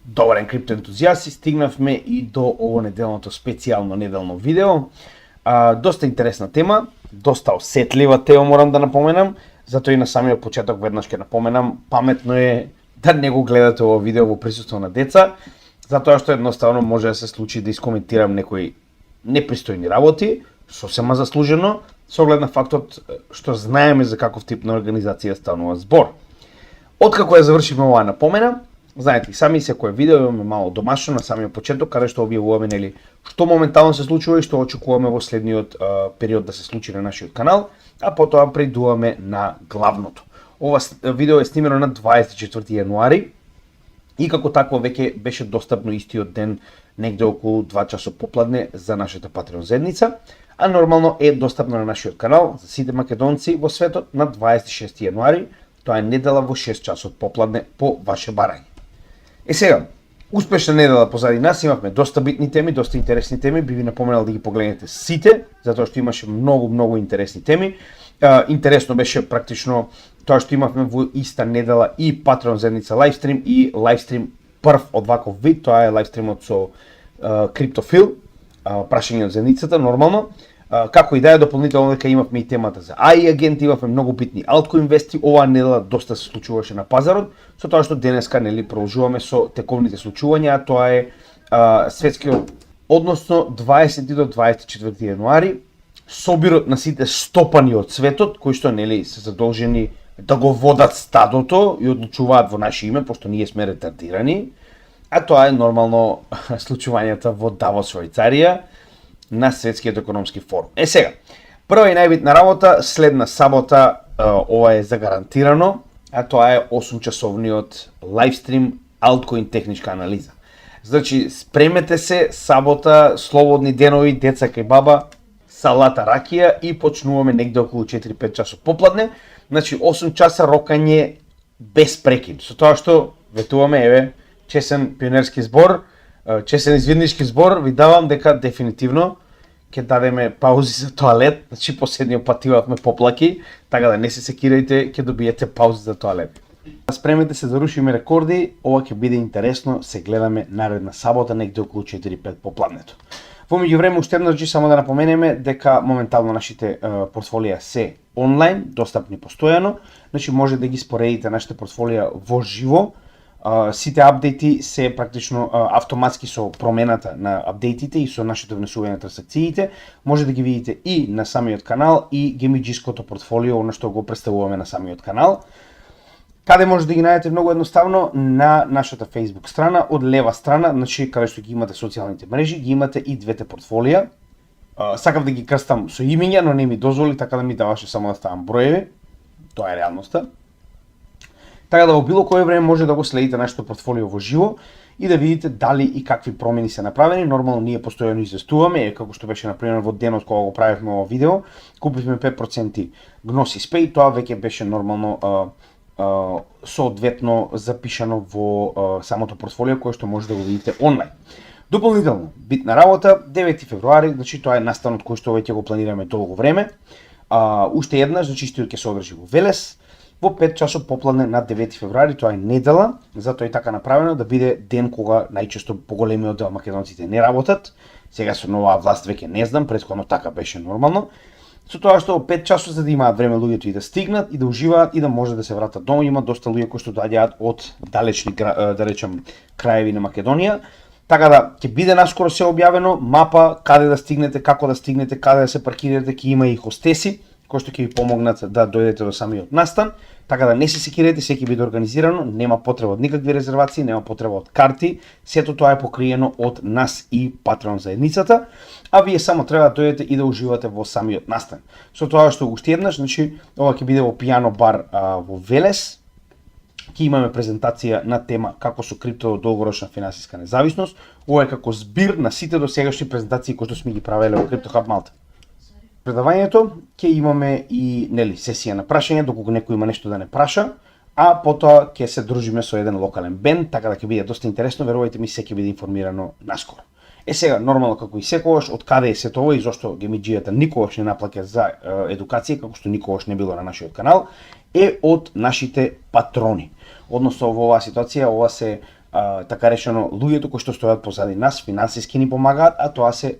Добрен криптоентузијасти, стигнавме и до ово неделното специјално неделно видео. Доста интересна тема, доста осетлива тема морам да напоменам, затоа и на самиот почеток веднаш ќе напоменам, паметно е да не го гледате ово видео во присуство на деца, затоа што едноставно може да се случи да искоментирам некои непристојни работи, сосема заслужено, со оглед на фактот што знаеме за каков тип на организација станува збор. Откако ја завршиме оваа напомена, знаете, сами секое видео имаме мало домашно на самиот почеток, каде што објавуваме нели што моментално се случува и што очекуваме во следниот период да се случи на нашиот канал, а потоа преидуваме на главното. Ова видео е снимено на 24 јануари и како такво веќе беше достапно истиот ден негде околу 2 часот попладне за нашата Patreon заедница, а нормално е достапно на нашиот канал за сите македонци во светот на 26 јануари, тоа е недела во 6 часот попладне по ваше барање. Сега, успешна недела позади нас, имавме доста битни теми, доста интересни теми, би ви напоменал да ги погледнете сите, затоа што имаше многу интересни теми. Интересно беше практично тоа што имавме во иста недела и Patreon заедница лайвстрим и лайвстрим прв од ваков вид, тоа е лайвстримот со Криптофил, прашање од заедницата, нормално. Како и да е, дополнително дека имавме и темата за AI агенти, имавме многу битни altcoin вести, оваа недела доста се случуваше на пазарот, со тоа што денеска нели продолжуваме со тековните случувања, а тоа е светскиот, односно 20 до 24 јануари, собирот на сите стопани од светот, кои што нели се задолжени да го водат стадото и одлучуваат во наше име, пошто ние сме ретардирани, а тоа е нормално случувањата во Давос, Швајцарија, на Светскиот економски форум. Сега, прва и најбитна работа, следна сабота, ова е загарантирано, а тоа е 8-часовниот лайвстрим Altcoin техничка анализа. Значи, спремете се, сабота, слободни денови, деца кај баба, салата ракија и почнуваме негде околу 4-5 часот попладне. Значи, 8 часа рокање без прекин. Со тоа што ветуваме, еве, чесен пионерски збор, чесен извиднички збор, ви давам дека дефинитивно ќе дадеме паузи за тоалет, значи последниот пат имавме поплаки, така да не се секирајте, ќе добиете паузи за тоалет. Спремете се да рушиме рекорди, ова ќе биде интересно, се гледаме наредна сабота, негде околу 4-5 попладнето. Во меѓувреме уште еднаш само да напоменеме дека моментално нашите портфолија се онлайн, достапни постојано, значи може да ги споредите нашите портфолија во живо. Сите апдејти се практично автоматски со промената на апдејтите и со нашето внесување на трансакциите. Може да ги видите и на самиот канал и GameGS-кото портфолио, оно што го представуваме на самиот канал. Каде може да ги најдете многу едноставно? На нашата Facebook страна, од лева страна, значи каде што ги имате социјалните мрежи, ги имате и двете портфолија. Сакав да ги крстам со имиња, но не ми дозволи, така да ми даваше само да ставам броеви. Тоа е реалноста. Така да во било кое време може да го следите нашето портфолио во живо и да видите дали и какви промени се направени. Нормално ние постојано известуваме, како што беше например во денот кога го правевме ова видео, купивме 5% Gnosis Pay, тоа веќе беше нормално соодветно запишано во самото портфолио кое што може да го видите онлайн. Дополнително, битна работа, 9 февруари, значи тоа е настанот кој што веќе го планираме долго време. Уште еднаш, значи истиот ќе се одржи во Велес, во 5 часот попладне на 9 февруари, тоа е недела, затоа е така направено да биде ден кога најчесто поголемиот дел македонците не работат. Сега со новаа власт веќе не знам, претходно така беше нормално. Со тоа што во 5 часот за да имаат време луѓето и да стигнат и да уживаат и да може да се вратат дома, има доста луѓе кои што доаѓаат од далечни, да речем, краеви на Македонија. Така да ќе биде наскоро се објавено мапа каде да стигнете, како да стигнете, каде да се паркирате, ќе има и хостеси кои што ќе ви помогнат да дојдете до самиот настан, така да не се секирате, се ќе биде организирано, нема потреба од никакви резервации, нема потреба од карти, сето тоа е покриено од нас и Patreon заедницата, а вие само треба да дојдете и да уживате во самиот настан. Со тоа што уште еднаш, значи ова ќе биде во Пијано бар во Велес, ќе имаме презентација на тема како со крипто долгорочна финансиска независност. Ова е како збир на сите досегашни презентации кои што сме ги правеле во Crypto Hub Malta. Предавањето ќе имаме и нели сесија на прашање доколку некој има нешто да не праша, а потоа ќе се дружиме со еден локален бенд, така да ќе биде доста интересно, верувајте ми, се ќе биде информирано наскоро. Сега, нормално како и секогаш, од каде е сето ова и зошто GameGS-та никогаш не наплаќа за едукација, како што никогаш не било на нашиот канал, е од нашите патрони. Односно во оваа ситуација, ова се така речено луѓето кои што стојат позади нас, финансиски ни помагаат, а тоа се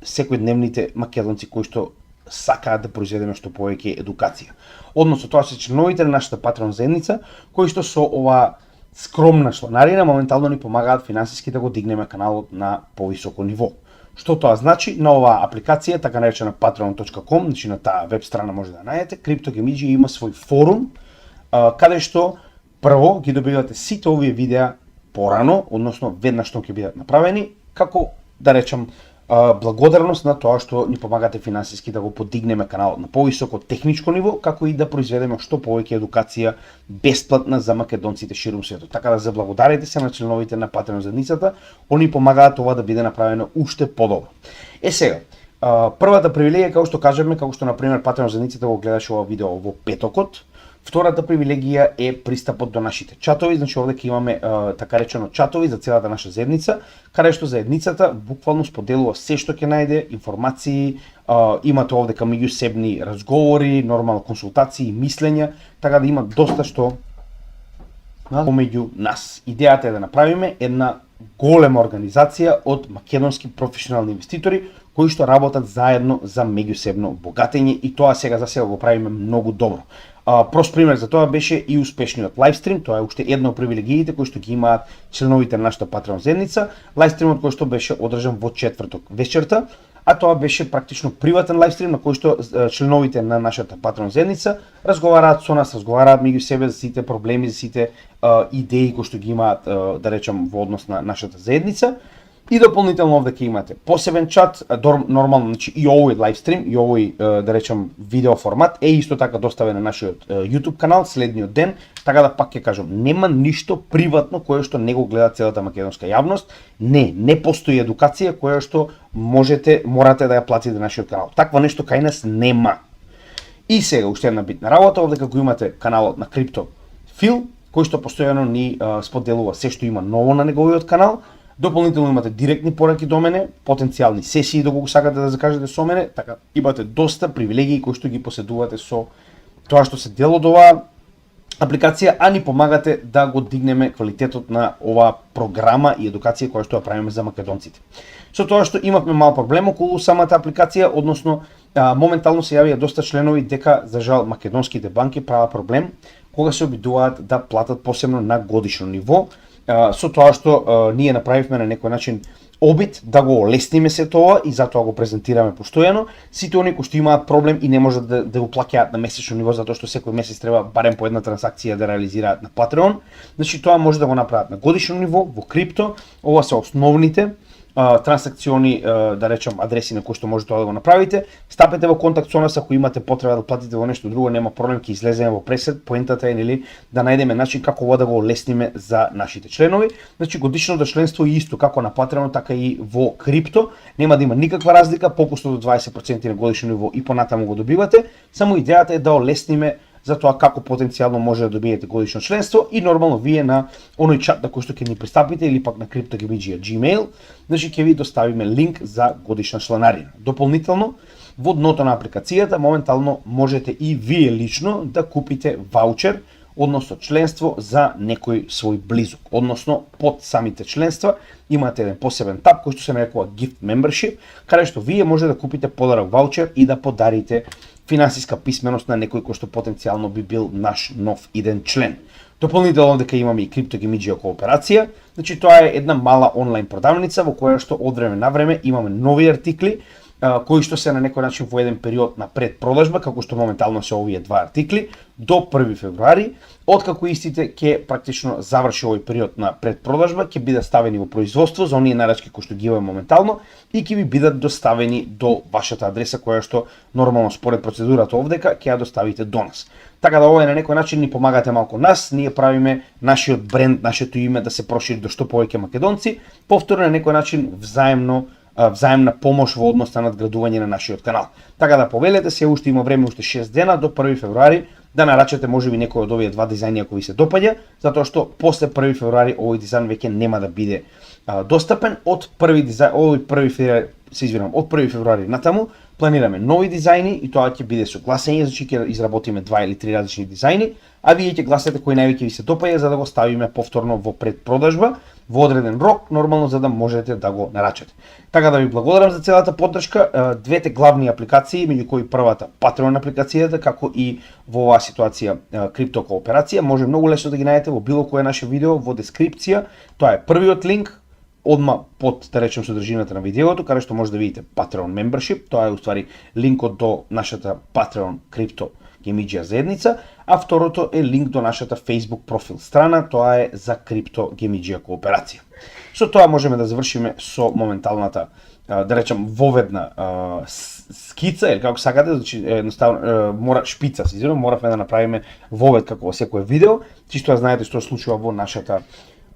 секојдневните македонци кои што сакаат да произведеме што повеќе едукација. Односно тоа се членовите на нашата Patreon заедница кои што со ова скромна чланарина моментално ни помагаат финансиски да го дигнеме каналот на повисоко ниво. Што тоа значи? На оваа апликација, така наречена patreon.com, значи на таа веб страна може да најдете, CryptoGameG има свој форум, каде што прво ги добивате сите овие видеа порано, односно веднаш што ќе бидат направени, како да речам благодарност на тоа што ни помагате финансиски да го подигнеме каналот на повисоко техничко ниво, како и да произведеме што повеќе едукација бесплатна за македонците ширум светот. Така да заблагодарите се на членовите на Patreon заедницата, они помагаат ова да биде направено уште подобро. Сега, првата привилегија, како што кажеме, како што на пример Patreon заедницата го гледаше ова видео во петокот. Втората привилегија е пристапот до нашите чатови, значи овде ќе имаме така речено чатови за целата наша заедница, каде што заедницата буквално споделува се што ќе најде, информации, имате овде меѓусебни разговори, нормално консултации, мислења, така да има доста што помеѓу нас. Идејата е да направиме една голема организација од македонски професионални инвеститори кои што работат заедно за меѓусебно богатење и тоа сега за сега го правиме многу добро. Прост пример за тоа беше и успешниот лайвстрим, тоа е уште една од привилегиите кои што ги имаат членовите на нашата Patreon заедница. Лайвстримот кој што беше одржан во четврток вечерта, а тоа беше практично приватен лайвстрим на кој што членовите на нашата Patreon заедница разговараат со нас, разговараат меѓу себе за сите проблеми, за сите идеи кои што ги имаат, да речам, во однос на нашата заедница. И дополнително овде ќе имате посебен чат, нормално, значи и овој лайвстрим, и овој, да речем, видео формат е исто така доставен на нашиот YouTube канал следниот ден, така да пак ќе кажам, нема ништо приватно кое што не го гледа целата македонска јавност, не постои едукација која што морате да ја платите на нашиот канал. Такво нешто кај нас нема. И сега уште една битна работа, овде како имате каналот на CryptoPhil, кој што постојано ни споделува се што има ново на неговиот канал. Дополнително имате директни пораки до мене, потенцијални сесии доколку сакате да закажете со мене, така имате доста привилегии кои што ги поседувате со тоа што се дел од оваа апликација, а ни помагате да го дигнеме квалитетот на оваа програма и едукација која што ја правиме за македонците. Со тоа што имавме мал проблем околу самата апликација, односно моментално се јавија доста членови дека за жал македонските банки прават проблем кога се обидуваат да платат посебно на годишно ниво, со тоа што ние направивме на некој начин обид да го олесниме се тоа и затоа го презентираме постојано. Сите оние кои што имаат проблем и не можат да го плаќаат на месечно ниво затоа што секој месец треба барем по една трансакција да реализираат на Patreon, значи тоа може да го направат на годишно ниво во крипто. Ова се основните трансакциони, да речем, адреси на кои што може тоа да го направите. Стапете во контакт со нас ако имате потреба да платите во нешто друго, нема проблем, ќе излеземе во пресет. Поентата е нели да најдеме начин како ова да го олесниме за нашите членови. Значи годишното членство е исто како на Patreon, така и во крипто. Нема да има никаква разлика, попуст од 20% на годишно ниво и понатаму го добивате. Само идејата е да олесниме за тоа како потенцијално може да добиете годишно членство и нормално вие на оној чат на кој што ќе ни пристапите или пак на CryptoGameG Gmail, значи ќе ви доставиме линк за годишна чланарина. Дополнително, во дното на апликацијата моментално можете и вие лично да купите ваучер, односно членство за некој свој близок. Односно, под самите членства имате еден посебен таб кој што се нарекува Gift Membership, каде што вие може да купите подарок ваучер и да подарите финансиска писменост на некој кој што потенцијално би бил наш нов иден член. Дополнително дека имаме и CryptoGameG кооперација, значи тоа е една мала онлайн продавница во која што од време на време имаме нови артикли кои што се на некој начин во еден период на предпродажба, како што моментално се овие два артикли, до 1 февруари, откако истите ќе практично заврши овој период на предпродажба, ќе бидат ставени во производство за оние нарачки кои што ги имаме моментално и ќе ви бидат доставени до вашата адреса која што нормално според процедурата овдека ќе ја доставите до нас. Така да ова на некој начин ни помагате малку нас, ние правиме нашиот бренд, нашето име да се прошири до што повеќе македонци, повторно на некој начин взаемна помош во однос на надградување на нашиот канал. Така да повелете се, уште има време, уште 6 дена до 1 февруари да нарачате можеби некој од овие два дизајни ако ви се допаѓа, затоа што после 1 февруари овој дизајн веќе нема да биде достапен. Од 1 февруари натаму планираме нови дизајни и тоа ќе биде со гласење, значи ќе изработиме 2 или 3 различни дизајни, а вие ќе гласате кој највеќе ви се допаѓа за да го ставиме повторно во предпродажба во одреден рок, нормално за да можете да го нарачате. Така да ви благодарам за целата поддршка. Двете главни апликации, меѓу кои првата Patreon апликацијата, како и во оваа ситуација криптокооперација, може многу лесно да ги најдете во било кое наше видео во дескрипција. Тоа е првиот линк, одма под, да речем, содржината на видеото, каде што може да видите Patreon membership, тоа е уствари линкот до нашата Patreon крипто Гемиџија заедница, а второто е линк до нашата Facebook профил страна, тоа е за крипто Гемиџија кооперација. Со тоа можеме да завршиме со моменталната, да речем, воведна скица, или како сакате, значи едноставно мора шпица, моравме да направиме вовед како во секое видео, чисто да знаете што се случува во нашата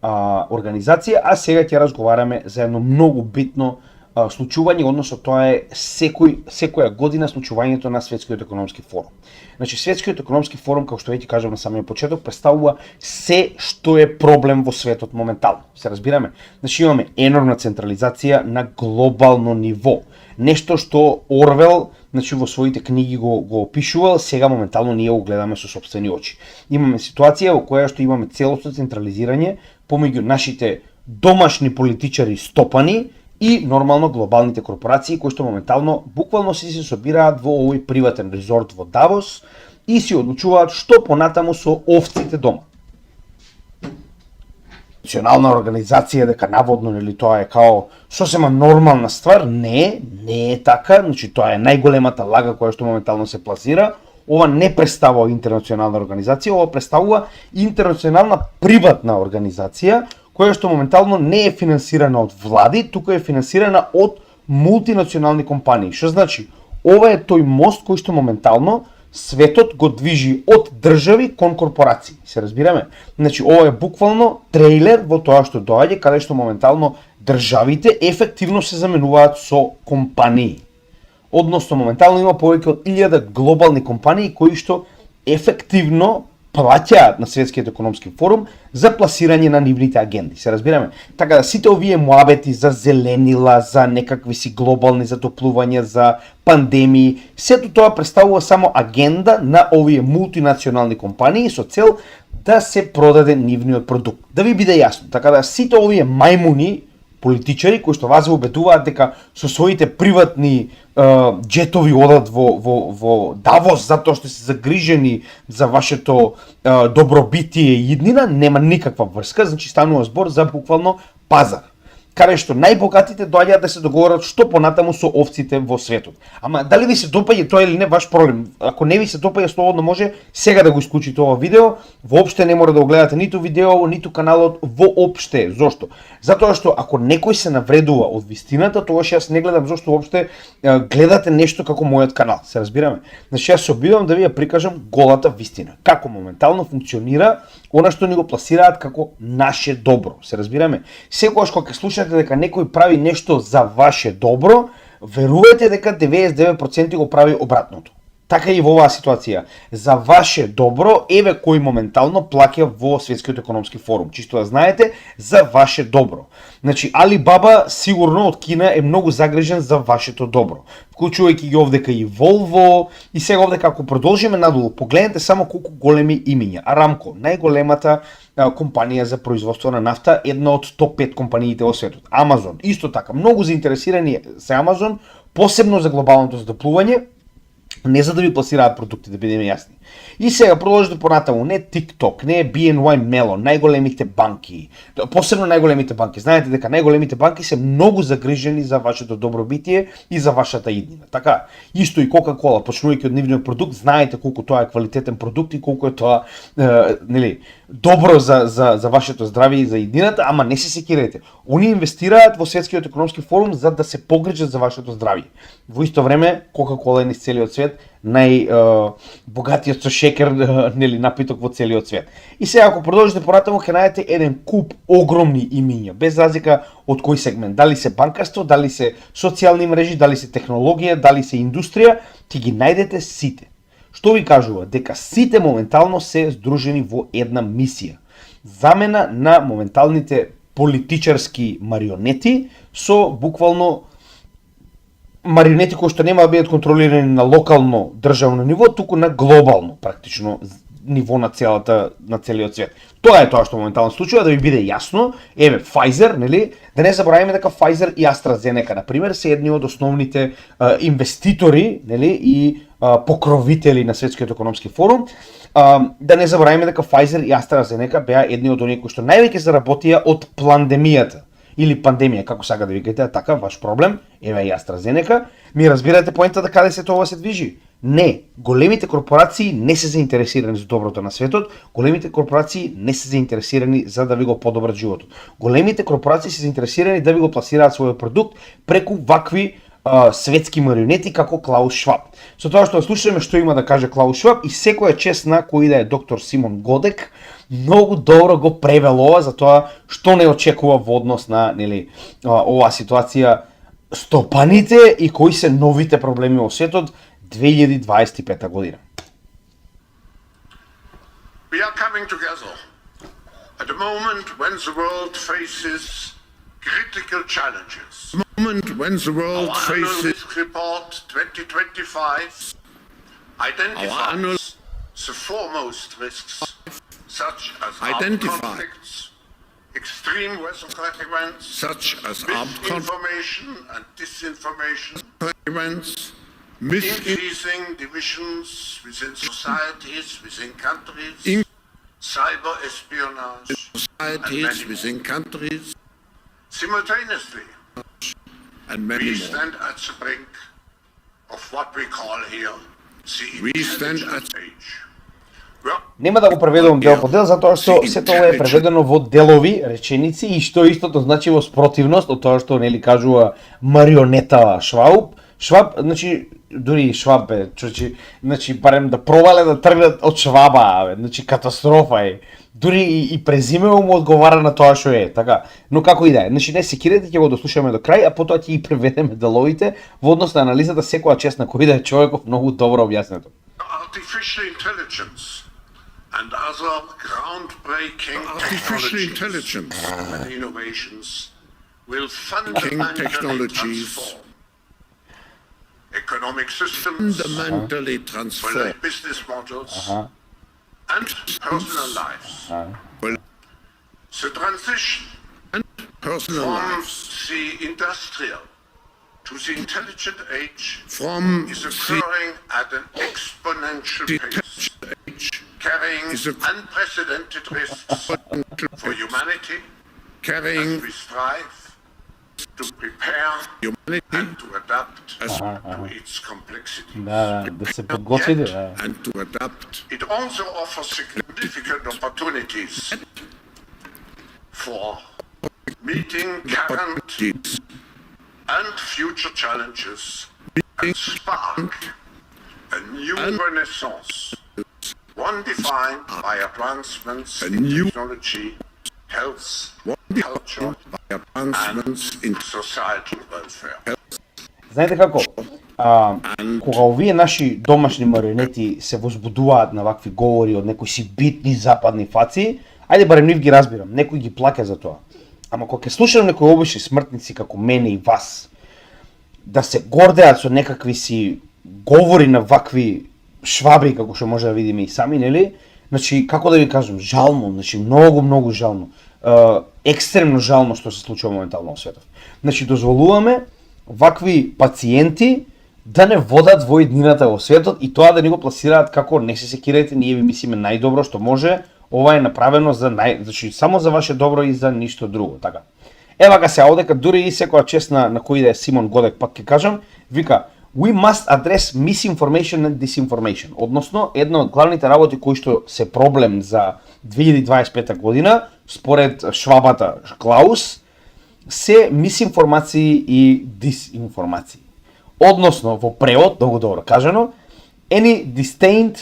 организација, а сега ќе разговараме за едно многу битно случување, односно тоа е секоја година случувањето на Светскиот економски форум. Значи, Светскиот економски форум, како што веќе кажав на самиот почеток, представува се што е проблем во светот моментално. Се разбираме? Значи, имаме енормна централизација на глобално ниво. Нешто што Орвел, значи, во своите книги го опишувал, сега моментално ние го гледаме со сопствени очи. Имаме ситуација во која што имаме целосно централизирање помеѓу нашите домашни политичари стопани и нормално глобалните корпорации кои што моментално буквално се собираат во овој приватен резорт во Давос и си одлучуваат што понатаму со овците дома. Национална организација дека наводно нели тоа е као сосема нормална ствар, не е така, значи тоа е најголемата лага која што моментално се пласира. Ова не представува интернационална организација, ова представува интернационална приватна организација која што моментално не е финансирана од влади, туку е финансирана од мултинационални компании. Што значи, ова е тој мост кој што моментално светот го движи од држави кон корпорации. Се разбираме? Значи, ова е буквално трейлер во тоа што доаѓа, каде што моментално државите ефективно се заменуваат со компании. Односно, моментално има повеќе од 1000 глобални компании кои што ефективно плаќаат на Светскиот економски форум за пласирање на нивните агенди. Се разбираме? Така да сите овие муабети за зеленила, за некакви си глобални затоплувања, за пандемии, сето тоа представува само агенда на овие мултинационални компании со цел да се продаде нивниот продукт. Да ви биде јасно, така да сите овие мајмуни политичари кои што вас убедуваат дека со своите приватни джетови одат во Давос затоа што се загрижени за вашето добробитие и иднина, нема никаква врска, значи станува збор за буквално пазар, каде што најбогатите доаѓаат да се договорат што понатаму со овците во светот. Ама дали ви се допаѓа тоа или не, ваш проблем. Ако не ви се допаѓа, слободно може сега да го исклучите ова видео. Воопште не мора да го гледате ниту видео, ниту каналот воопште. Зошто? Затоа што ако некој се навредува од вистината, тогаш јас не гледам зошто воопште гледате нешто како мојот канал. Се разбираме? Значи јас се обидувам да ви ја прикажам голата вистина. Како моментално функционира она што ни го пласираат како наше добро. Се разбираме? Секогаш кога ќе слушате дека некој прави нешто за ваше добро, верувајте дека 99% го прави обратното. Така и во оваа ситуација. За ваше добро, еве кој моментално плаќа во Светскиот економски форум. Чисто да знаете, за ваше добро. Значи, Алибаба сигурно од Кина е многу загрижен за вашето добро. Вклучувајќи ги овдека и Volvo, и сега овдека ако продолжиме надолу, погледнете само колку големи имиња. Арамко, најголемата компанија за производство на нафта, една од топ 5 компаниите во светот. Амазон, исто така, многу заинтересирани се Амазон, посебно за глобалното затоплување, не за да ви пласираат продукти, да бидеме јасни. И сега продолжите понатаму, не TikTok, не BNY Mellon, најголемите банки, посебно најголемите банки. Знаете дека најголемите банки се многу загрижени за вашето добробитие и за вашата иднина. Така, исто и Coca-Cola, почнувајќи од нивниот продукт, знаете колку тоа е квалитетен продукт и колку е тоа добро за вашето здравје и за иднината, ама не се секирајте. Они инвестираат во Светскиот економски форум за да се погрижат за вашето здравје. Во исто време, Coca-Cola е низ целиот свет најбогатиот со шекер напиток во целиот свет. И сега ако продолжите понатаму ќе најдете еден куп огромни имиња, без разлика од кој сегмент, дали се банкарство, дали се социјални мрежи, дали се технологија, дали се индустрија, ќе ги најдете сите. Што ви кажува? Дека сите моментално се здружени во една мисија. Замена на моменталните политичарски марионети со буквално марионети кои што нема да бидат контролирани на локално државно ниво, туку на глобално практично ниво на целиот свет. Тоа е тоа што моментално случува, да ви биде јасно. Еве Pfizer, нели? Да не забораваме дека Pfizer и AstraZeneca на пример се едни од основните инвеститори, нели, и покровители на Светскиот економски форум. Да не забораваме дека Pfizer и AstraZeneca беа едни од оние кои што највеќе заработија од пандемијата или пандемија, како сака да викате, така ваш проблем, еве и AstraZeneca. Ми разбирате поентата каде се тоа се движи? Не, големите корпорации не се заинтересирани за доброто на светот, големите корпорации не се заинтересирани за да ви го подобрат животот. Големите корпорации се заинтересирани да ви го пласираат својот продукт преку вакви светски марионети како Клаус Шваб. Со тоа што слушаме што има да каже Клаус Шваб и секоја чест на кој да е доктор Симон Годек, многу добро го превел ова за тоа што не очекува во однос на, нели, оваа ситуација, стопаните и кои се новите проблеми во светот 2025 година. We are coming together at a moment when the world faces critical challenges. Moment when the world Our annual faces risk report 2025 identifies the foremost risks, such as armed conflicts, extreme weather events, such as armed misinformation and disinformation, events, increasing divisions within societies, within countries, cyber espionage, societies within countries, simultaneously. and many We more. stand at the brink of what we call here the We stand intelligent age. Well, Нема да го преведувам дел по дел, затоа што сето ова е преведено во делови, реченици, и што истото значи во спротивност од тоа што нели кажува марионета Шваб, значи дури Шваб е, значи барем да провале да тргнат од Шваба, значи катастрофа е. Дури и презимево му одговара на тоа што е, така. Но како и да е, значи не секирате, ќе го дослушаме до крај, а потоа ќе ги преведеме деловите во однос на анализата секоја чест на кој да е човеков многу добро објаснето. artificial intelligence and other groundbreaking Artificial technologies intelligence and innovations will fundamentally technologies transform economic systems, fundamentally will transform business models, and personal lives. well, The transition personal from lives the industrial to the intelligent age from is the occurring at an exponential pace, age carrying is a- unprecedented risks for humanity carrying as we strive to prepare humanity and to adapt as to its complexity. Да се подготвите, да. and to adapt It also offers significant opportunities for meeting current these and future challenges and spark a new renaissance, one defined by advancements A in new- technology, health, culture, by advancements in and societal welfare. Знаете како? Кога овие наши домашни марионети се возбудуваат на вакви говори од некои си битни западни фаци, ајде барем нив ги разбирам, некој ги плаќа за тоа. Ама кога ќе слушам некои обични смртници како мене и вас, да се гордеат со некакви си говори на вакви Шваби, како што може да видиме и сами, нели? Значи, како да ви кажам, жално, значи многу жално. Екстремно жално што се случува моментално во светот. Значи, дозволуваме вакви пациенти да не водат во иднината во светот и тоа да ни го пласираат како не се секирате, ние ви мислиме најдобро што може, ова е направено за значи само за ваше добро и за ништо друго, така. Ева га се одека дури и секоја чест на кој да е Симон Годек, пак ќе кажам, вика We must address misinformation and disinformation. Односно, една од главните работи кои што се проблем за 2025 година, според Швабата Клаус, се мисинформации и дисинформации. Односно, во превод, многу добро кажано, any dissenting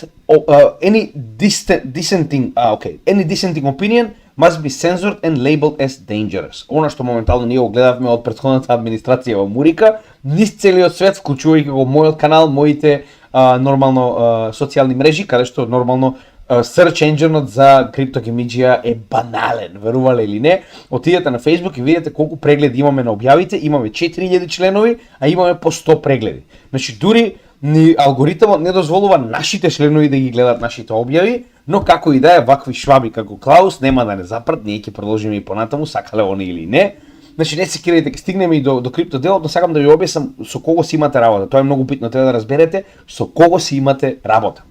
opinion must be censored and labeled as dangerous. Она што моментално ние го гледавме од претходната администрација во Мурика, низ целиот свет, вклучувајќи го мојот канал, моите нормално социјални мрежи, каде што нормално search engine-от за криптогемиджија е банален, верувале или не. Отидете на Facebook и видите колку прегледи имаме на објавите, имаме 4000 членови, а имаме по 100 прегледи. Значи дури ни алгоритмот не дозволува нашите членови да ги гледат нашите објави, но како и да е, вакви шваби како Клаус нема да не запрат, ние ќе продолжиме и понатаму, сакале они или не. Значи не се кирайте, ќе стигнеме и до крипто делот, но сакам да ви објаснам со кого си имате работа. Тоа е многу битно, треба да разберете со кого си имате работа.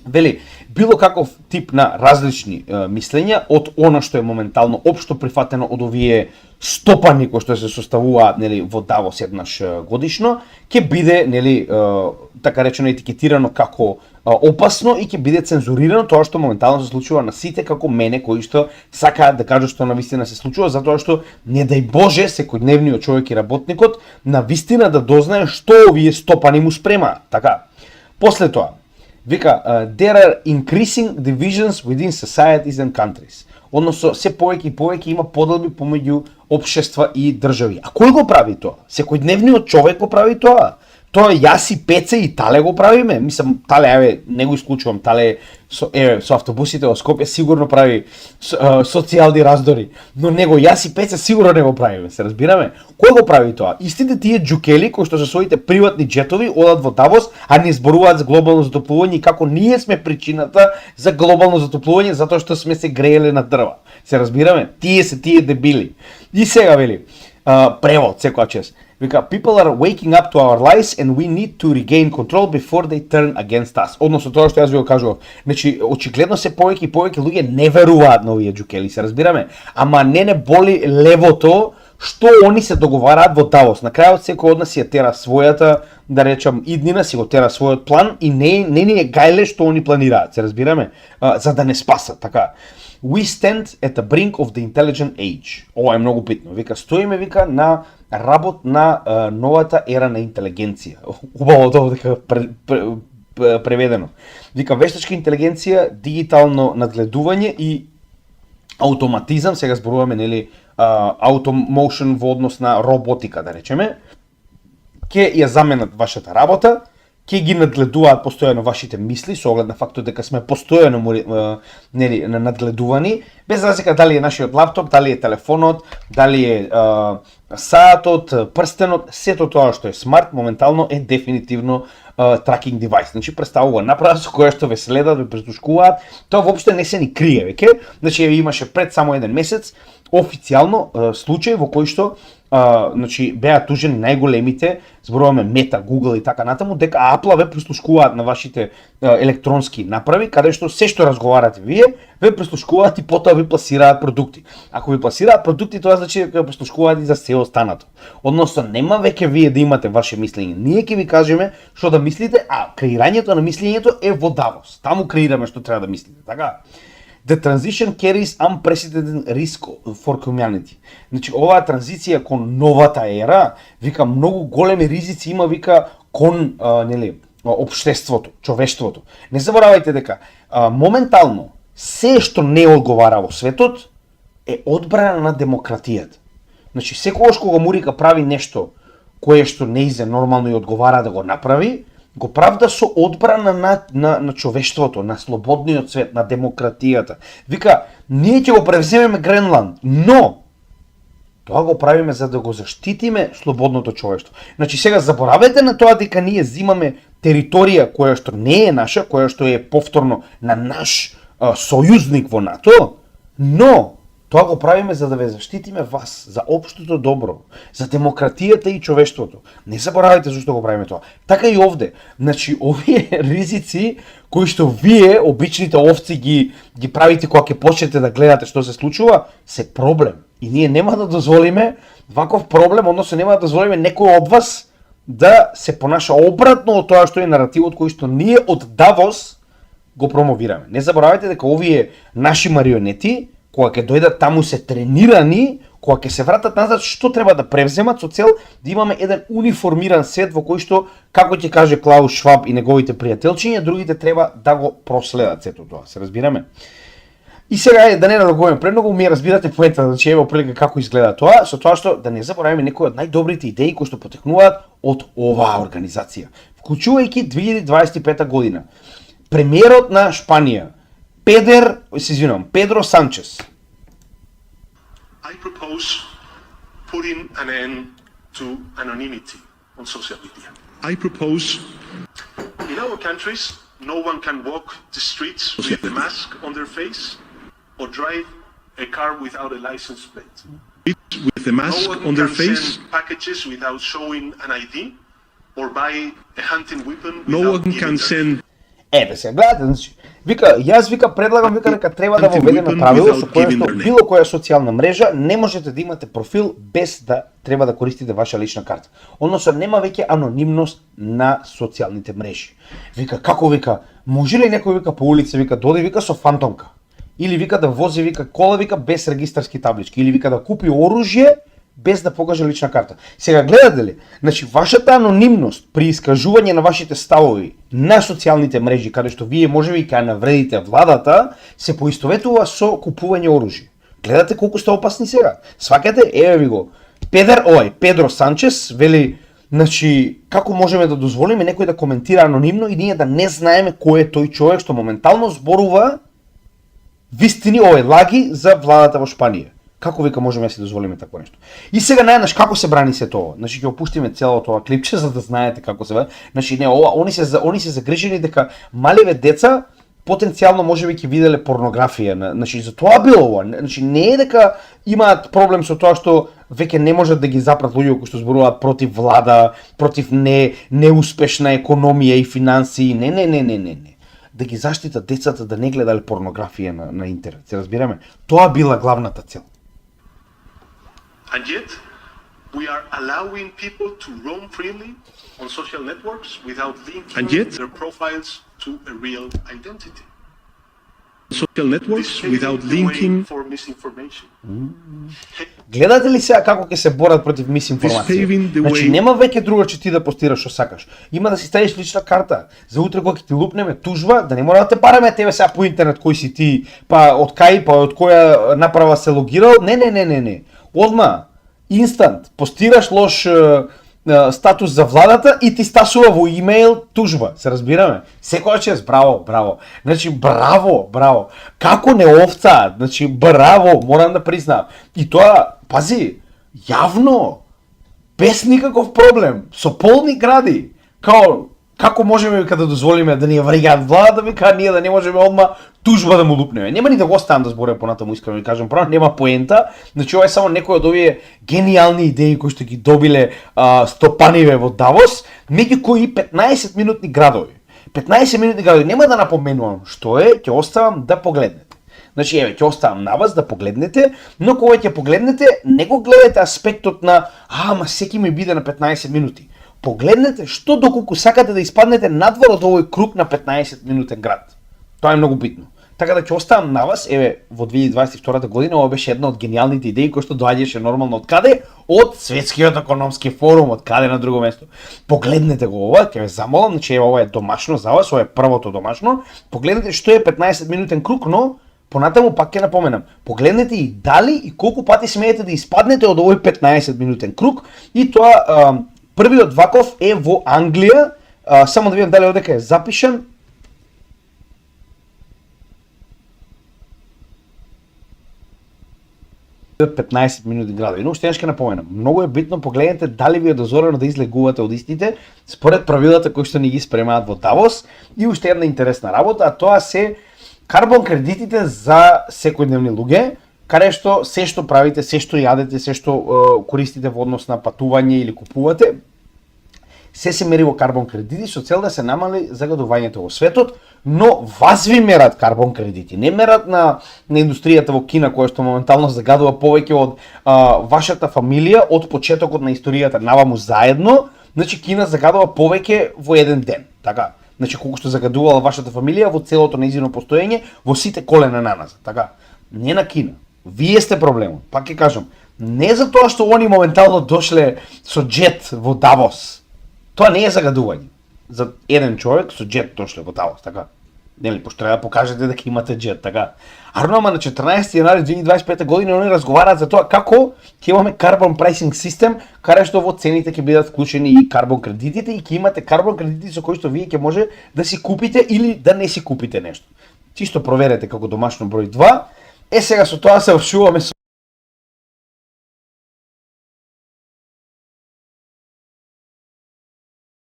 Вели, било каков тип на различни мислења од она што е моментално општо прифатено од овие стопани кои што се составуваат, нели, во Давос еднаш годишно, ќе биде, нели, така речено етикетирано како опасно и ќе биде цензурирано тоа што моментално се случува на сите како мене кои што сакаат да кажат што навистина се случува, затоа што не дај Боже секојдневниот човек и работникот навистина да дознае што овие стопани му спремаат. Така. После тоа вика, there are increasing divisions within societies and countries. Односно, се повеќе и повеќе има поделби помеѓу општества и држави. А кој го прави тоа? Секојдневниот човек го прави тоа. Тоа јас и Пеце и Тале го правиме. Мислам, Тале, еве, не го исклучувам, Тале со автобусите во Скопје сигурно прави социјални раздори, но него јас и Пеце сигурно не го правиме, се разбираме? Кој го прави тоа? Истите тие џукели кои што со своите приватни джетови одат во Давос, а не зборуваат за глобално затоплување и како ние сме причината за глобално затоплување затоа што сме се грееле на дрва. Се разбираме? Тие се тие дебили. И сега вели, превод секоја чест. Вика, people are waking up to our lies and we need to regain control before they turn against us. Односно тоа што јас ви го кажував. Значи, очигледно се повеќе и повеќе луѓе не веруваат на овие џукели, се разбираме. Ама не боли левото што они се договараат во Давос. На крајот секој од нас си ја тера својата, да речам, иднина, си го тера својот план и не ни е гајле што они планираат, се разбираме, за да не спасат, така. We stand at the brink of the intelligent age. Ова е многу битно. Вика, стоиме, вика, на работ на новата ера на интелигенција. Убаво тоа дека преведено. Вика, вештачка интелигенција, дигитално надгледување и автоматизам, сега зборуваме, нели, automation во однос на роботика, да речеме, ќе ја заменат вашата работа, ќе ги надгледуваат постојано вашите мисли, со оглед на фактот дека сме постојано нели надгледувани, без разлика дали е нашиот лаптоп, дали е телефонот, дали е саатот, прстенот, сето тоа што е смарт моментално е дефинитивно tracking device. Значи представува направа со која што ве следат, ве прислушкуваат, тоа воопшто не се ни крие веќе. Значи имаше пред само еден месец официјално случај во кој што значи беа тужени најголемите, зборуваме Мета, Google и така натаму, дека Apple ве прислушкуваат на вашите електронски направи, каде што се што разговарате вие, ве прислушкуваат и потоа ви пласираат продукти. Ако ви пласираат продукти, тоа значи дека прислушкуваат и за се останато. Односно, нема веќе вие да имате ваше мислење. Ние ќе ви кажеме што да мислите, а креирањето на мислењето е во Давос. Таму креираме што треба да мислите, така? The transition carries unprecedented risk for humanity. Значи, оваа транзиција кон новата ера, вика, многу големи ризици има, вика, кон, нели, општеството, човештвото. Не заборавајте дека, моментално, се што не одговара во светот, е одбрана на демократијата. Значи, секогаш кога Мурика прави нешто, кое што не изе нормално и одговара да го направи, го правда со одбрана на човештвото, на слободниот свет, на демократијата. Вика, ние ќе го превземеме Гренланд, но тоа го правиме за да го заштитиме слободното човештво. Значи сега заборавете на тоа дека ние зимаме територија која што не е наша, која што е повторно на наш сојузник во НАТО, но тоа го правиме за да ве заштитиме вас, за општото добро, за демократијата и човештвото. Не заборавајте зашто го правиме тоа. Така и овде. Значи, овие ризици кои што вие, обичните овци, ги правите кога ќе почнете да гледате што се случува, се проблем. И ние нема да дозволиме ваков проблем, односно нема да дозволиме некој од вас да се понаша обратно од тоа што е наративот кој што ние од Давос го промовираме. Не заборавајте дека овие наши марионети, кога ќе дојдат таму се тренирани, кога ќе се вратат назад, што треба да превземат со цел да имаме еден униформиран свет во кој што, како ќе каже Клаус Шваб и неговите пријателчиња, другите треба да го проследат сето тоа, се разбираме? И сега да не налагуваме премногу, ми разбирате поентата, значи еве прилика како изгледа тоа, со тоа што да не забораваме некои од најдобрите идеи кои што потекнуваат од оваа организација. Вклучувајќи 2025 година. Премиерот на Шпанија Педро Санчес. I propose putting an end to anonymity on social media. I propose In our countries, no one can walk the streets with a mask on their face or drive a car without a license plate. with a mask No one on their can face. send packages without showing an ID or buy a hunting weapon No without one giving can their send Бе се, гледате, значи, предлагам, дека треба да воведеме правило со кое што било која социјална мрежа не можете да имате профил без да треба да користите ваша лична карта. Односно, нема веќе анонимност на социјалните мрежи. Како може ли некој по улица, доди со фантомка? Или да вози кола, без регистарски таблички, или да купи оружје без да покаже лична карта. Сега гледате ли, значи вашата анонимност при искажување на вашите ставови на социјалните мрежи, каде што вие можеби ќе навредите владата, се поистоветува со купување оружје. Гледате колку сте опасни сега. Сваќате, еве ви го. Педро Санчес вели, значи како можеме да дозволиме некој да коментира анонимно и ние да не знаеме кој е тој човек што моментално зборува вистини, лаги за владата во Шпанија. Како можеме да си дозволиме такво нешто? И сега најнаш како се брани се тоа? Значи ќе опуштиме целото ова клипче за да знаете како се брани. Значи они се загрижени дека маливе деца потенцијално можеби ќе виделе порнографија. Значи за тоа било ова. Значи не е дека имаат проблем со тоа што веќе не можат да ги запрат луѓе кои што зборуваат против влада, против неуспешна економија и финансии. Не. Да ги заштитат децата да не гледале порнографија на интернет. Се разбираме? Тоа била главната цел. And yet, we are allowing people to roam freely on social networks without linking their profiles to a real identity. Social networks This without paves the way linking for misinformation. Гледате ли сега како ќе се борат против мисинформација? Значи нема веќе друго ти да постираш што сакаш. Има да си ставиш лична карта. За утре кога ќе ти лупнеме тужба, да не мора да те бараме тебе сега по интернет кој си ти, од која направа се логирал. Не. Одма, инстант, постираш лош статус за владата и ти стасува во имејл тужба, се разбираме? Секоја чест, браво. Значи, браво. Како не овцаат, значи, браво, морам да признам. И тоа, пази, јавно, без никаков проблем, со полни гради, како можеме да дозволиме да ни ја враќаат владата, ние да не можеме одма тужба да му лупнеме. Нема ни да го оставам да зборам понатаму, искрено ви кажам, право нема поента. Значи ова е само некој од овие гениални идеи кои што ги добиле стопаниве во Давос, меѓу кои 15 минутни градови. 15 минутни градови, нема да напоменувам што е, ќе оставам да погледнете. Значи еве, ќе оставам на вас да погледнете, но кога ќе погледнете, не го гледате аспектот на ама секи ми биде на 15 минути. Погледнете што доколку сакате да испаднете надвор од овој круг на 15 минутен град. Тоа е многу битно. Така да ќе оставам на вас, еве, во 2022 година, ова беше една од гениалните идеи кои што доаѓаше нормално од каде? Од Светскиот економски форум, од каде на друго место. Погледнете го ова, ќе ве замолам, значи ова е домашно за вас, ова е првото домашно. Погледнете што е 15 минутен круг, но понатаму пак ќе напоменам. Погледнете и дали и колку пати смеете да испаднете од овој 15 минутен круг и тоа првиот ваков е во Англија, само да видам дали одека е запишан. Од 15 минути градови. Но уште еднаш ќе напоменам. Многу е битно погледнете дали ви е дозорено да излегувате од истите според правилата кои што ни ги спремаат во Давос и уште една интересна работа, а тоа се карбон кредитите за секојдневни луѓе, каде што се што правите, се што јадете, се што користите во однос на патување или купувате, се мери во карбон кредити со цел да се намали загадувањето во светот, но вас ви мерат карбон кредити, не мерат на индустријата во Кина која што моментално загадува повеќе од вашата фамилија од почетокот на историјата наваму заедно. Значи Кина загадува повеќе во еден ден, така? Значи колку што загадувала вашата фамилија во целото нејзино постоење во сите колена наназад, така? Не на Кина. Вие сте проблемот. Пак ќе кажам, не за тоа што они моментално дошле со джет во Давос. Тоа не е загадување. За еден човек со джет дошле во Давос, така? Нели, пошто треба да покажете дека имате джет, така? Ама на 14 јануари 2025 година они разговараат за тоа како ќе имаме carbon pricing system, каде што во цените ќе бидат вклучени и карбон кредитите и ќе имате карбон кредити со кои што вие ќе може да си купите или да не си купите нешто. Чисто проверете како домашно број 2. Сега со тоа се вршуваме со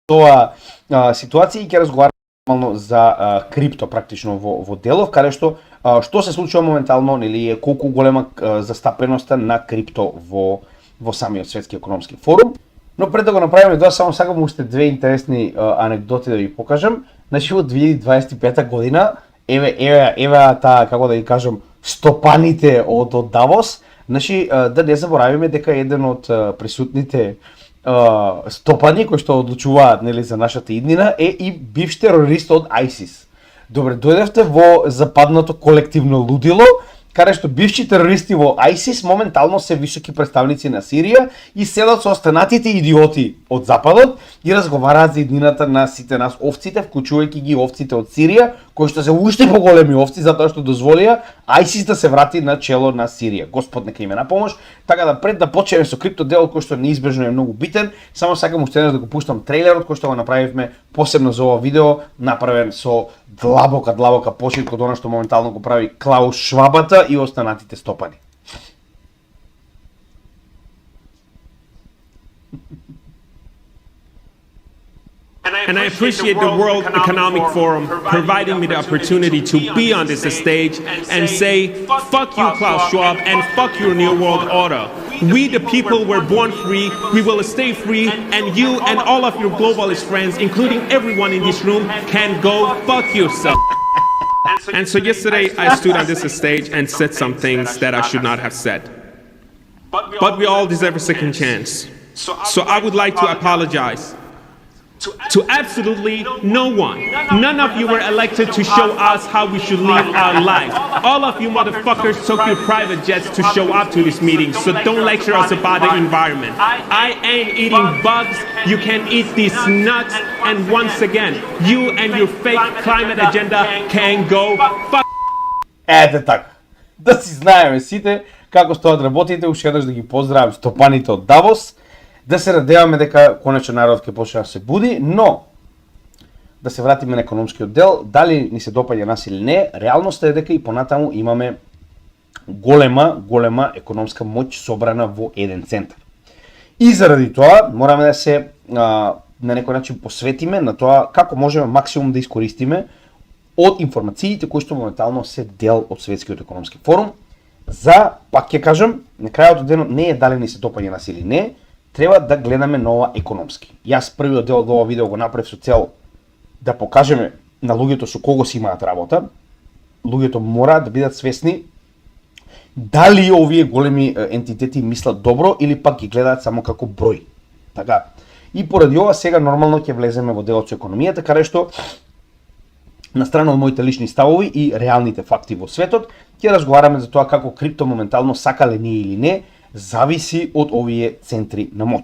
тоа ситуација и ќе разговараме нормално за крипто практично во делов, каде што се случува моментално, нели е колку голема застапеноста на крипто во самиот светски економски форум. Но пред да го направиме тоа, само сакам уште две интересни анекдоти да ви покажам. Значи во 2025 година, еве таа, како да ги кажам, стопаните од Давос. Значи да не заборавиме дека еден од присутните стопани кои што одлучуваат, нели, за нашата иднина е и бивш терорист од ISIS. Добре, дојдевте во западното колективно лудило, каде што бивши терористи во ISIS моментално се високи представници на Сирија и седат со останатите идиоти од западот и разговараат за иднината на сите нас овците, вклучувајќи ги овците од Сирија, кои што се уште поголеми овци затоа што дозволија ISIS да се врати на чело на Сирија. Господ нека им е на помош. Така да пред да почнеме со крипто делот кој што неизбежно е многу битен, само сакам уште еднаш да го пуштам трейлерот кој што го направивме посебно за ова видео, направен со длабока почитка од она што моментално го прави Клаус Швабата и останатите стопани. And I appreciate the World Economic Forum providing me the opportunity to be on this stage and say, fuck you, Klaus Schwab, and fuck your New World Order. We, the people, were born free, we will stay free, and you and all of your globalist friends, including everyone in this room, can go fuck yourself. And so yesterday I stood on this stage and said some things that I should not have said. But we all deserve a second chance. So I would like to apologize to absolutely no one. None of you were elected to show us how we should live our lives. All of you motherfuckers took your private jets to show up to this meeting, so don't lecture us about the environment. I ain't eating bugs, you can eat these nuts, and once again, you and your fake climate agenda can go fuck. Ете така. Да си знаеме сите како стоат работите, уште еднаш да ги поздравам стопаните од Давос. Да се надеваме дека конечно народ ќе почне да се буди, но да се вратиме на економскиот дел, дали ни се допаѓа нас или не, реалноста е дека и понатаму имаме голема економска моќ собрана во еден центар. И заради тоа мораме да се на некој начин посветиме на тоа како можеме максимум да искористиме од информациите кои што моментално се дел од светскиот економски форум, за, пак ќе кажам, на крајот од денот не е дали ни се допаѓа нас или не, треба да гледаме на ова економски. Јас првиот дел од ова видео го направив со цел да покажеме на луѓето со кого си имаат работа. Луѓето мора да бидат свесни дали овие големи ентитети мислат добро или пак ги гледаат само како број. Така. И поради ова сега нормално ќе влеземе во делот со економијата, каде што на страна од моите лични ставови и реалните факти во светот, ќе разговараме за тоа како крипто моментално сакале ние или не, зависи од овие центри на моќ.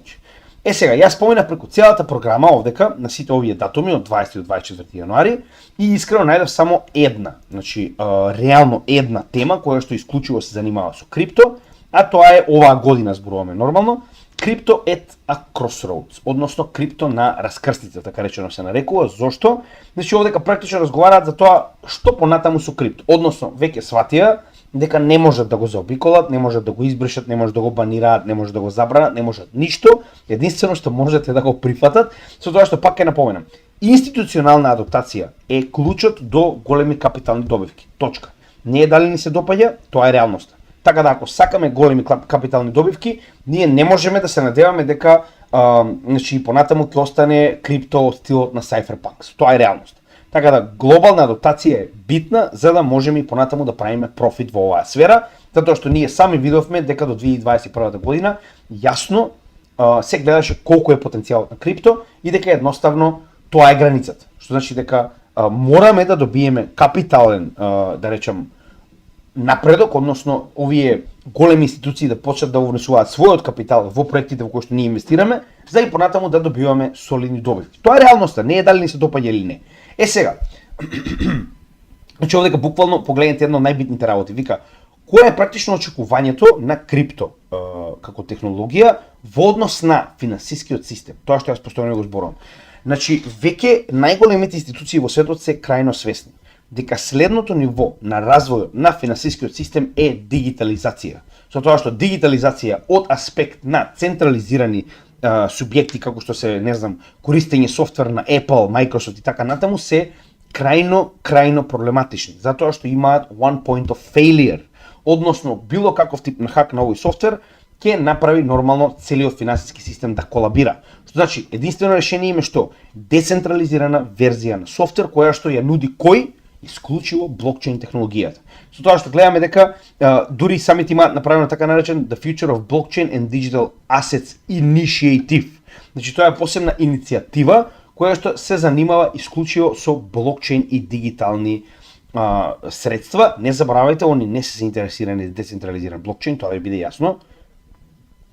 Сега, јас споменав преку целата програма овдека на сите овие датуми од 20 до 24 јануари и искрено најдов само една, значи реално една тема која што исклучиво се занимава со крипто, а тоа е оваа година зборуваме нормално, Crypto at a crossroads, односно крипто на раскрстица, така речено се нарекува. Зошто? Значи овдека практично разговараат за тоа што понатаму со крипто, односно веќе сватија дека не можат да го заобиколат, не можат да го избришат, не можат да го банираат, не можат да го забранат, не можат ништо. Единствено што можете да го прифатат, со тоа што пак ќе напоменам. Институционална адаптација е клучот до големи капитални добивки. Точка. Не е дали ни се допаѓа, тоа е реалноста. Така да ако сакаме големи капитални добивки, ние не можеме да се надеваме дека значи понатаму ќе остане крипто од стилот на Cypherpunks. Тоа е реалност. Така да глобална адаптација е битна за да можеме и понатаму да правиме профит во оваа сфера, затоа што ние сами видовме дека до 2021 година јасно се гледаше колку е потенцијалот на крипто и дека едноставно тоа е границата. Што значи дека мораме да добиеме капитален, да речем, напредок, односно овие големи институции да почнат да внесуваат својот капитал во проектите во кои што ние инвестираме, за и понатаму да добиваме солидни добивки. Тоа е реалноста, не е дали ни се допаѓа или не. Сега, значи овдека буквално погледнете една од најбитните работи. Вика, кој е практично очекувањето на крипто како технологија во однос на финансискиот систем? Тоа што јас постојано го зборувам. Значи, веќе најголемите институции во светот се крајно свесни. дека следното ниво на развој на финансискиот систем е дигитализација. Со тоа што дигитализација од аспект на централизирани субјекти како што се, не знам, користење софтвер на Apple, Microsoft и така натаму се крајно проблематични, затоа што имаат one point of failure, односно било каков тип на хак на овој софтвер ќе направи нормално целиот финансиски систем да колабира. Што значи, единствено решение има што? Децентрализирана верзија на софтвер која што ја нуди кој? Исклучиво блокчейн технологијата. Со тоа што гледаме дека дури самите имаат направено така наречен The Future of Blockchain and Digital Assets Initiative. Значи тоа е посебна иницијатива која што се занимава исклучиво со блокчейн и дигитални средства. Не заборавајте, они не се заинтересирани за децентрализиран блокчейн, тоа да биде јасно.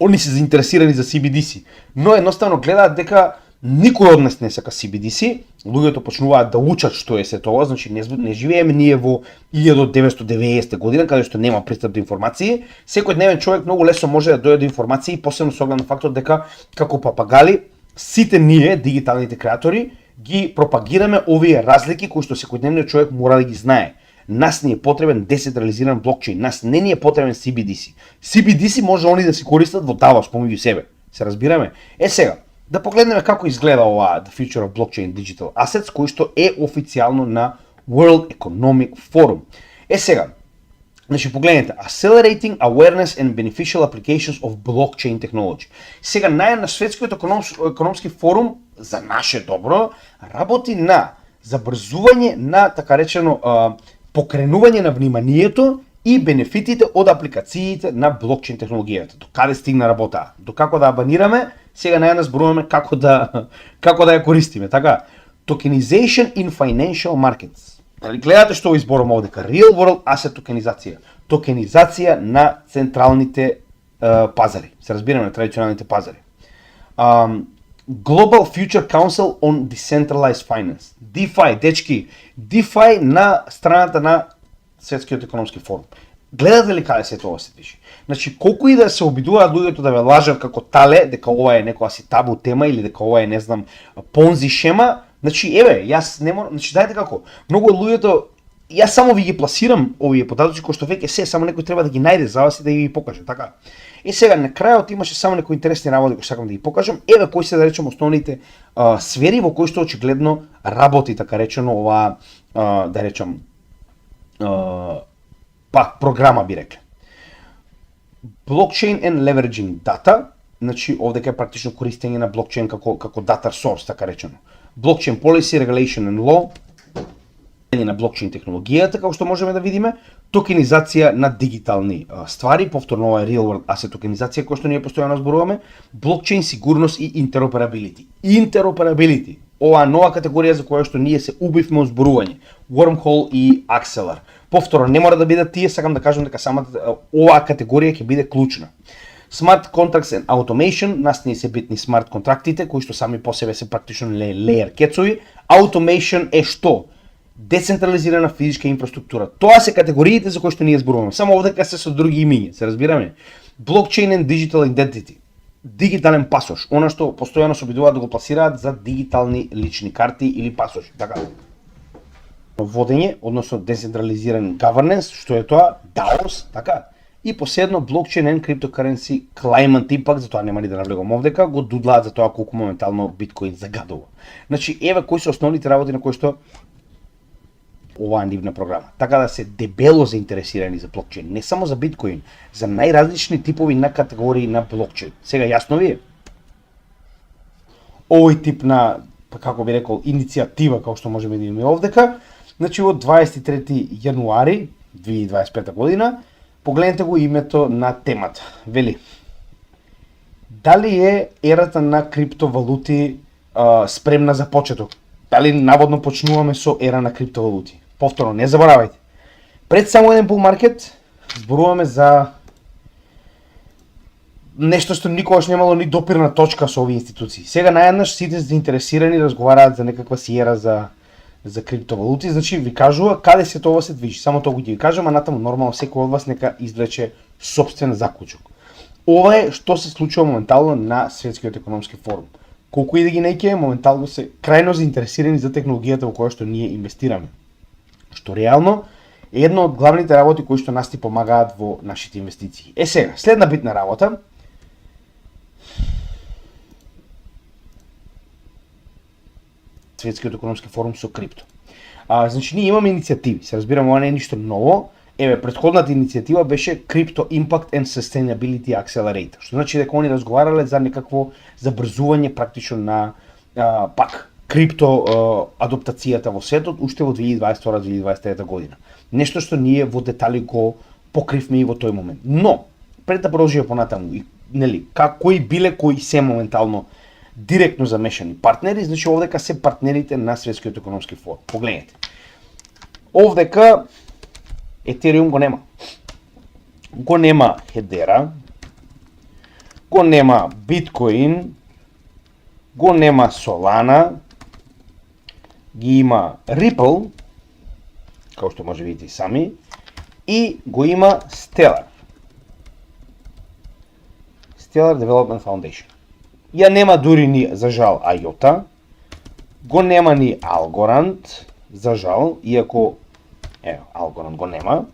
Они се заинтересирани за CBDC, но едноставно гледаат дека никој од нас не сака CBDC, луѓето почнуваат да учат што е се тоа, значи не живееме ние во 1990 година, каде што нема пристап до информации. Секој дневен човек многу лесно може да дојде до информации, посебно со оглед на фактот дека како папагали сите ние, дигиталните креатори, ги пропагираме овие разлики кои што секојдневниот човек мора да ги знае. Нас ни е потребен децентрализиран блокчейн, нас не ни е потребен CBDC. CBDC може они да се користат во Давос помеѓу себе. Се разбираме? Сега, да погледнеме како изгледа ова The Future of Blockchain Digital Assets, кој што е официјално на World Economic Forum. Сега, значи погледнете, Accelerating Awareness and Beneficial Applications of Blockchain Technology. Сега на светскиот економски форум за наше добро работи на забрзување на така речено покренување на вниманието и бенефитите од апликациите на блокчейн технологијата. До каде стигна работа? До како да абанираме, сега најден зборуваме како да ја користиме, така? Tokenization in financial markets. Гледате што изборувам овде, Real World Asset Tokenizација. Токенизација на централните пазари. Се разбираме, на традиционалните пазари. Global Future Council on Decentralized Finance. DeFi, дечки, DeFi на страната на Светскиот економски форум. Гледате ли каде се тоа се движи? Значи, колку и да се обидуваат луѓето да ве лажат како тале, дека ова е некоја си табу тема или дека ова е, не знам, понзи шема, значи, еве, јас не морам, значи, дајте како, многу од луѓето, јас само ви ги пласирам овие податоци кои што веќе се, само некој треба да ги најде за вас и да ги покаже, така. Сега на крајот имаше само некои интересни работи кои сакам да ги покажам. Еве кои се да речем основните сфери во кои што очигледно работи така речено ова да речем програма би рекле. Blockchain and leveraging data, значи овде е практично користење на блокчейн како data source така речено. Blockchain policy, regulation and law, на блокчейн технологијата, како што можеме да видиме, токенизација на дигитални ствари, повторно ова е real world asset токенизација која што ние постојано зборуваме, блокчейн сигурност и interoperability. Interoperability, оваа нова категорија за која што ние се убивме од зборување, Wormhole и Axelar. Повторно не мора да бидат тие, сакам да кажам дека самата оваа категорија ќе биде клучна. Smart contracts and automation, нас не се битни смарт контрактите кои што сами по себе се практично layer кецови. Automation е што? Децентрализирана физичка инфраструктура. Тоа се категориите за кои што ние зборуваме. Само овдека се со други имиња, се разбираме. Blockchain and digital identity. Дигитален пасош, она што постојано се обидуваат да го пласираат за дигитални лични карти или пасоши, така. Водење, односно децентрализиран governance, што е тоа? DAOs, така. И последно blockchain and cryptocurrency climate impact, затоа нема ни да навлегувам овдека, го дудлаат за тоа колку моментално биткоин загадува. Значи, еве кои се основните работи на кои што оваа нивна програма. Така да се дебело заинтересирани за блокчейн, не само за биткоин, за најразлични типови на категории на блокчейн. Сега јасно ви е? Овој тип на, како би рекол, иницијатива, како што можеме да имаме овдека, значи од 23 јануари 2025 година, погледнете го името на темата. Вели, дали е ерата на криптовалути спремна за почеток? Дали наводно почнуваме со ера на криптовалути? Повторно, не заборавајте. Пред само еден булмаркет зборуваме за нешто што никогаш немало ни допирна точка со овие институции. Сега наједнаш сите заинтересирани разговараат за некаква си ера за криптовалути, значи ви кажува каде се тоа се движи. Само тоа го ви кажам, а натаму нормално секој од вас нека извлече сопствен заклучок. Ова е што се случува моментално на Светскиот економски форум. Колку и да ги неќе, моментално се крајно заинтересирани за технологијата во која што ние инвестираме. што реално е една од главните работи кои што нас ти помагаат во нашите инвестиции. Сега, следна битна работа. Светскиот економски форум со крипто. Значи, ние имаме иницијативи, се разбираме, ова не е ништо ново. Еве, претходната иницијатива беше Crypto Impact and Sustainability Accelerator, што значи дека они разговарале за некакво забрзување практично на пак крипто адаптацијата во светот уште во 2022-2023 година. Нешто што ние во детали го покривме и во тој момент. Но пред да продолжиме понатаму, нели, кои биле кои се моментално директно замешани партнери, значи овдека се партнерите на Светскиот економски форум. Погледнете. Овдека Ethereum го нема. Го нема Hedera, го нема Bitcoin, го нема Solana, ги има Ripple, како што може видите и сами, и го има Stellar. Stellar Development Foundation. Ја нема дури ни, за жал, IOTA, го нема ни Algorand, за жал, иако Algorand го нема.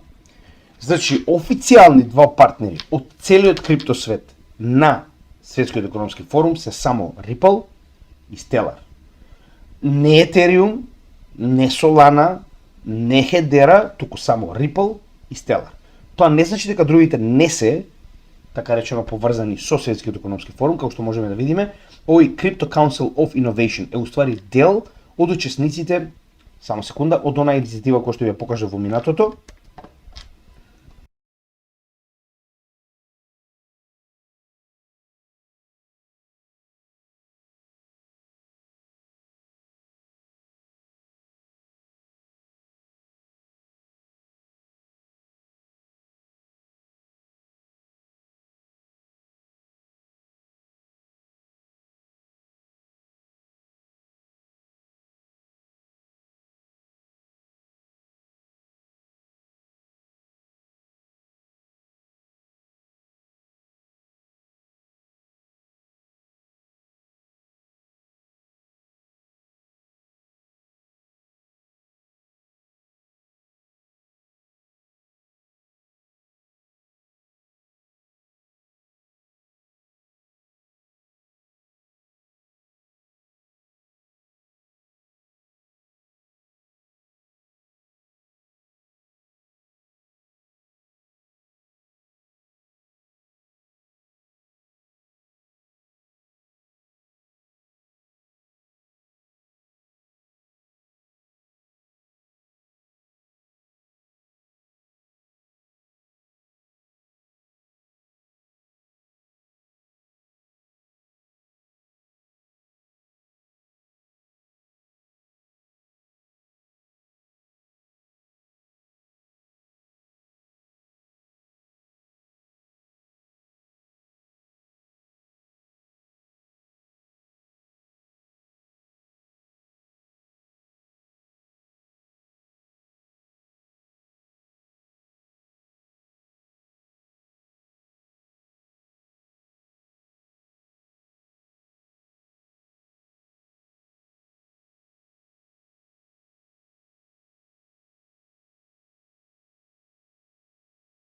Значи, официјални два партнери од целиот крипто свет на Светскиот економски форум се само Ripple и Stellar. Не Ethereum, не Solana, не Hedera, туку само Ripple и Stellar. Тоа не значи дека другите не се, така речено, поврзани со Светскиот економски форум, како што можеме да видиме. Овој Crypto Council of Innovation е уствари дел од учесниците, само секунда, од онаа иницијатива која што ја покажа во минатото,